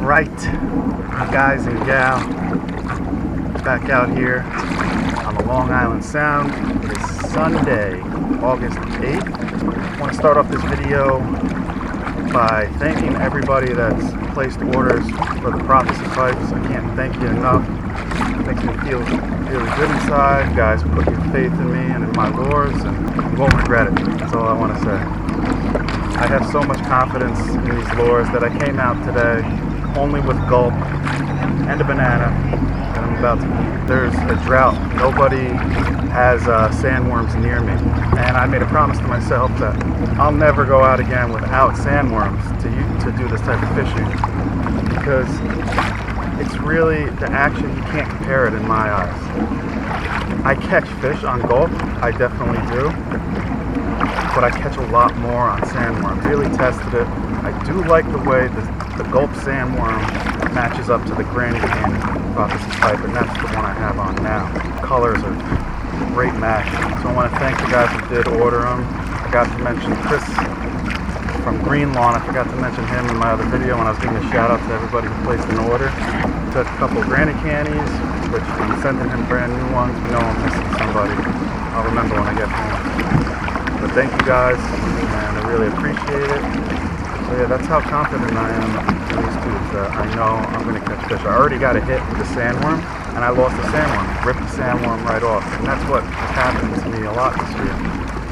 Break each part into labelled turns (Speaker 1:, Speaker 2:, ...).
Speaker 1: Right, guys and gal, back out here on the Long Island Sound. It is Sunday, August 8th. I want to start off this video by thanking everybody that's placed orders for the Prophecy pipes. I can't thank you enough. It makes me feel really good inside. You guys put your faith in me and in my lures, and you won't regret it. That's all I want to say. I have so much confidence in these lures that I came out today only with Gulp and a banana that I'm about to eat. There's a drought. Nobody has sandworms near me. And I made a promise to myself that I'll never go out again without sandworms to do this type of fishing, because it's really the action. You can't compare it in my eyes. I catch fish on Gulp, I definitely do, but I catch a lot more on sandworm. Really tested it. I do like the way the Gulp sandworm matches up to the Canny Prophecy pipe, and that's the one I have on now. Colors are great match. So I want to thank the guys who did order them. I got to mention Chris from Green Lawn. I forgot to mention him in my other video when I was giving a shout out to everybody who placed an order. Took a couple of granny cannies, which I'm sending him brand new ones. You know I'm missing somebody. I'll remember when I get home. But thank you guys, and I really appreciate it. So yeah, that's how confident I am in these tubes, that I know I'm going to catch fish. I already got a hit with the sandworm, and I lost the sandworm. Ripped the sandworm right off. And that's what has happened to me a lot this year,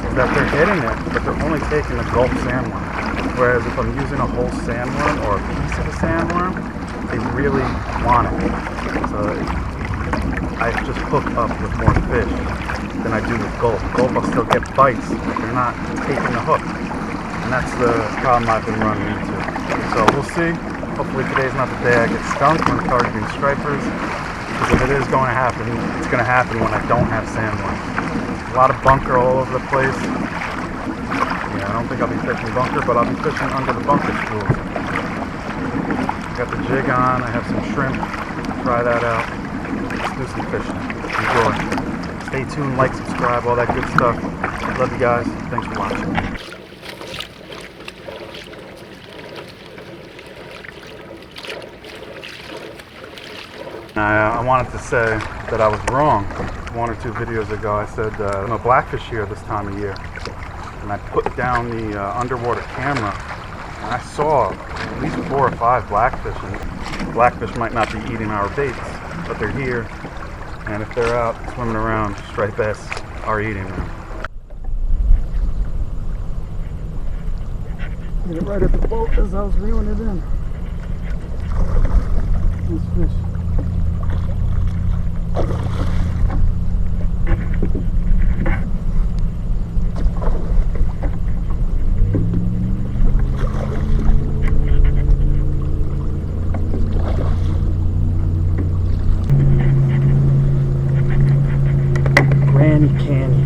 Speaker 1: is that they're hitting it, but they're only taking the Gulp sandworm. Whereas if I'm using a whole sandworm or a piece of a sandworm, they really want it. So I just hook up with more fish than I do with Gulp. Gulp, I'll still get bites, but they're not taking the hook. And that's the problem I've been running into. So we'll see. Hopefully today's not the day I get skunked when targeting stripers. Because if it is going to happen, it's going to happen when I don't have sandworm. A lot of bunker all over the place. Yeah, I don't think I'll be fishing bunker, but I'll be fishing under the bunker schools. Got the jig on. I have some shrimp. Try that out. Let's do some fishing. Enjoy. Stay tuned, like, subscribe, all that good stuff. Love you guys. Thanks for watching. I wanted to say that I was wrong. 1 or 2 videos ago I said no blackfish here this time of year. And I put down the underwater camera and I saw at least 4 or 5 blackfish. And blackfish might not be eating our baits, but they're here. And if they're out swimming around, striped bass are eating them. Hit it right at the boat as I was reeling it in. Nice fish. Canny.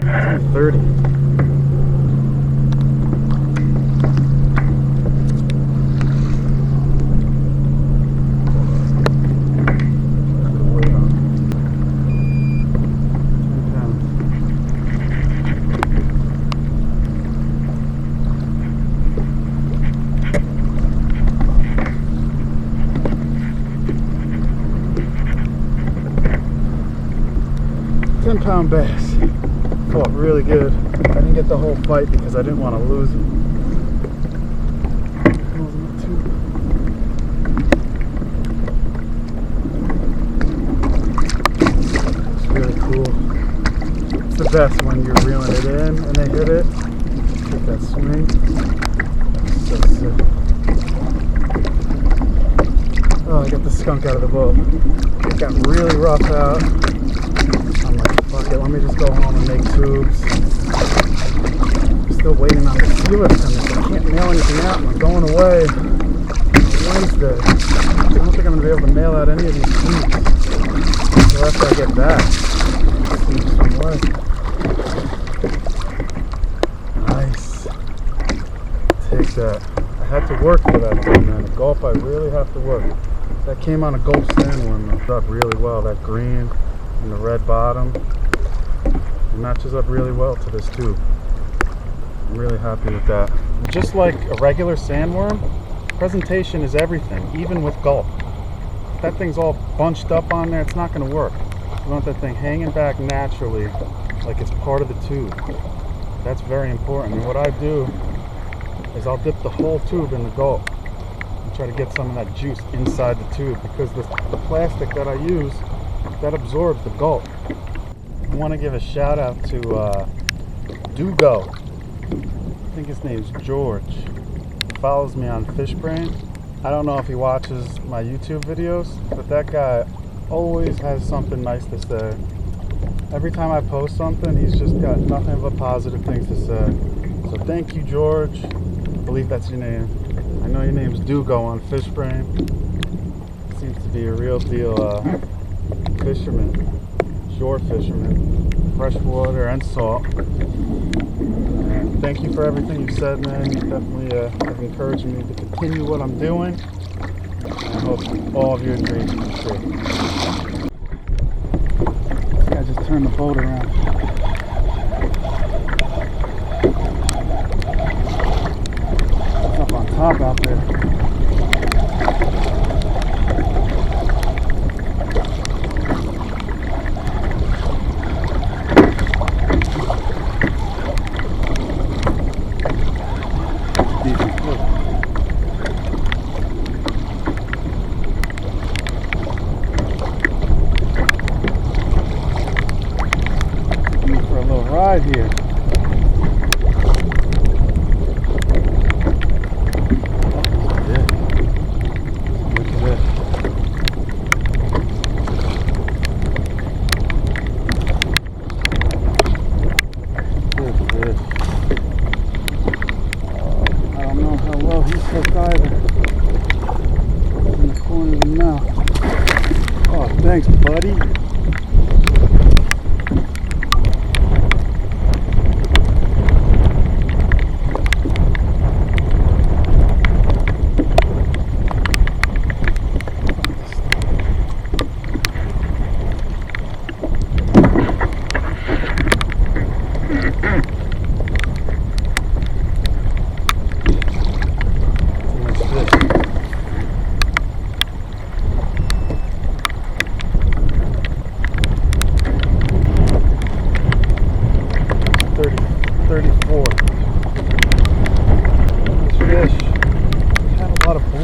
Speaker 1: It's 30. £10 bass. Fought really good. I didn't get the whole fight because I didn't want to lose him. It's really cool. It's the best when you're reeling it in and they hit it. Take that swing. That's so sick. Oh, I got the skunk out of the boat. It got really rough out. Fuck it, let me just go home and make tubes. I'm still waiting on the sealer to come in. I can't mail anything out and I'm going away on Wednesday. I don't think I'm going to be able to mail out any of these tubes until after I get back. Some way. Nice. Take that. I had to work for that thing, man. The Gulp, I really have to work. That came on a Gulp sandworm. It up really well. That green and the red bottom. It matches up really well to this tube. I'm really happy with that. Just like a regular sandworm, presentation is everything, even with Gulp. If that thing's all bunched up on there, it's not going to work. You want that thing hanging back naturally, like it's part of the tube. That's very important. And what I do is I'll dip the whole tube in the Gulp and try to get some of that juice inside the tube, because the plastic that I use, that absorbs the Gulp. I want to give a shout out to Dugo. I think his name's George. He follows me on Fishbrain. I don't know if he watches my YouTube videos, but that guy always has something nice to say. Every time I post something, he's just got nothing but positive things to say. So thank you, George. I believe that's your name. I know your name's Dugo on Fishbrain. Seems to be a real deal fisherman, shore fisherman, freshwater and salt. And thank you for everything you said, man. You definitely have encouraged me to continue what I'm doing. And I hope all of your dreams come true. I just turned the boat around. It's up on top out there. Ride here. Look at this. I don't know how well he's hooked either. In the corner of the mouth. Oh, thanks, buddy.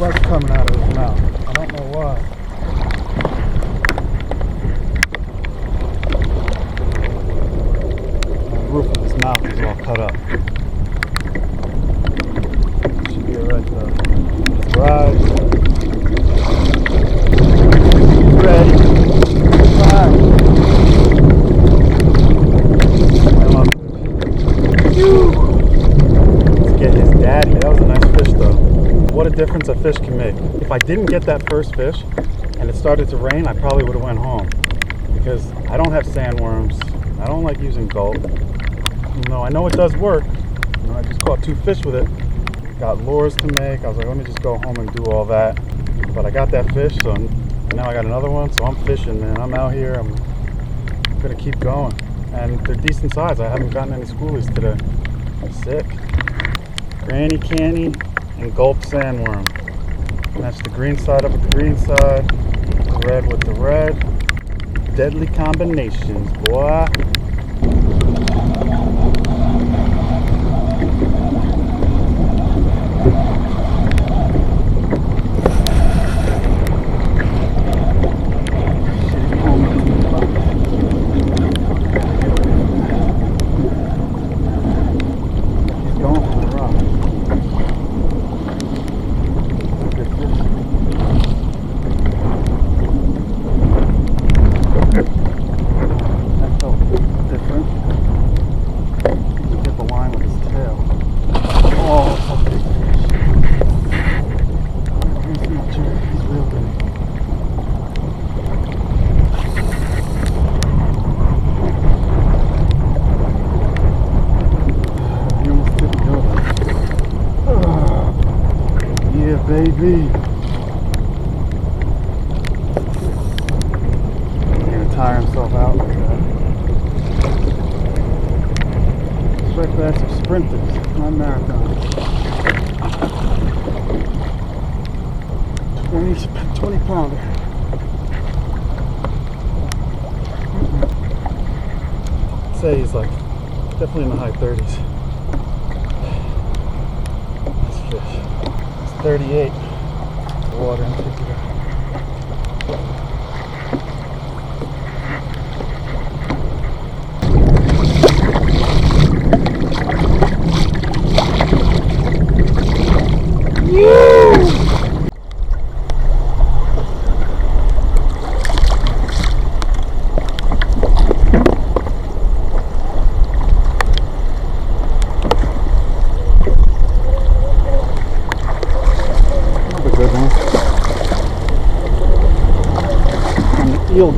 Speaker 1: Blood coming out of his mouth. I don't know why. The roof of his mouth is all cut up. Should be alright though. Let's ride. Ready. Ride. I love it. Let's get his daddy. That was a nice fish though. What a difference a fish can make. If I didn't get that first fish and it started to rain, I probably would have went home, because I don't have sandworms. I don't like using Gulp. No, I know it does work. You know, I just caught 2 fish with it. Got lures to make. I was like, let me just go home and do all that. But I got that fish, so now I got another one. So I'm fishing, man. I'm out here. I'm gonna keep going. And they're decent size. I haven't gotten any schoolies today. Sick. Granny Canny and Gulp sandworm. Match the green side up with the green side, the red with the red. Deadly combinations, boy. Baby. He's gonna tire himself out like that. Expect that some sprinters, not marathons. 20-pounder. I'd say he's like definitely in the high 30s. This fish. It's 38. Water and pick it up.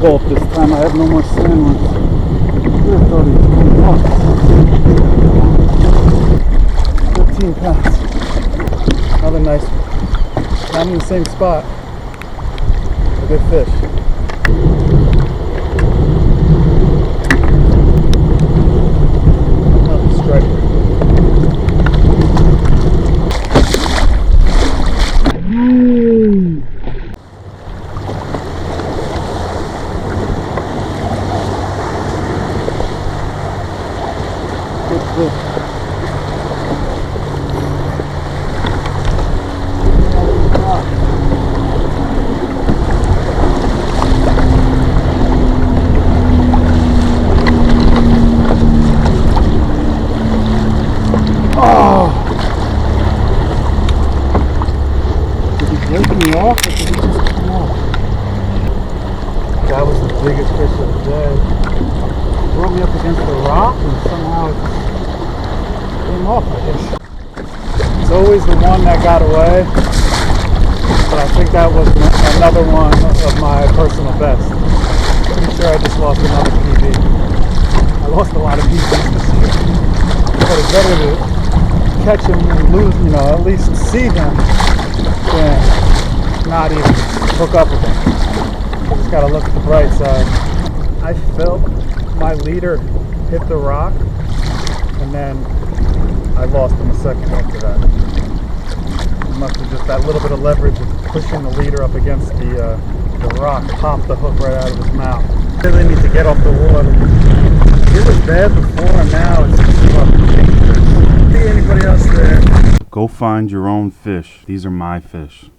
Speaker 1: Gulp this time. I have no more sandworms. I thought he was 14 pounds. Another nice one. Not in the same spot. A good fish. Another striker. That was the biggest fish of the day. It brought me up against the rock and somehow it came off, I guess. It's always the one that got away, but I think that was another one of my personal best. Pretty sure I just lost another PB. I lost a lot of PBs this year, but it's better to catch them and lose, you know, at least see them than not even hook up with them. You just gotta look at the bright side. I felt my leader hit the rock, and then I lost him a second after that. It must have just that little bit of leverage of pushing the leader up against the rock popped the hook right out of his mouth. Really need to get off the water. It was bad before, and now it's just dangerous. See anybody else there?
Speaker 2: Go find your own fish. These are my fish.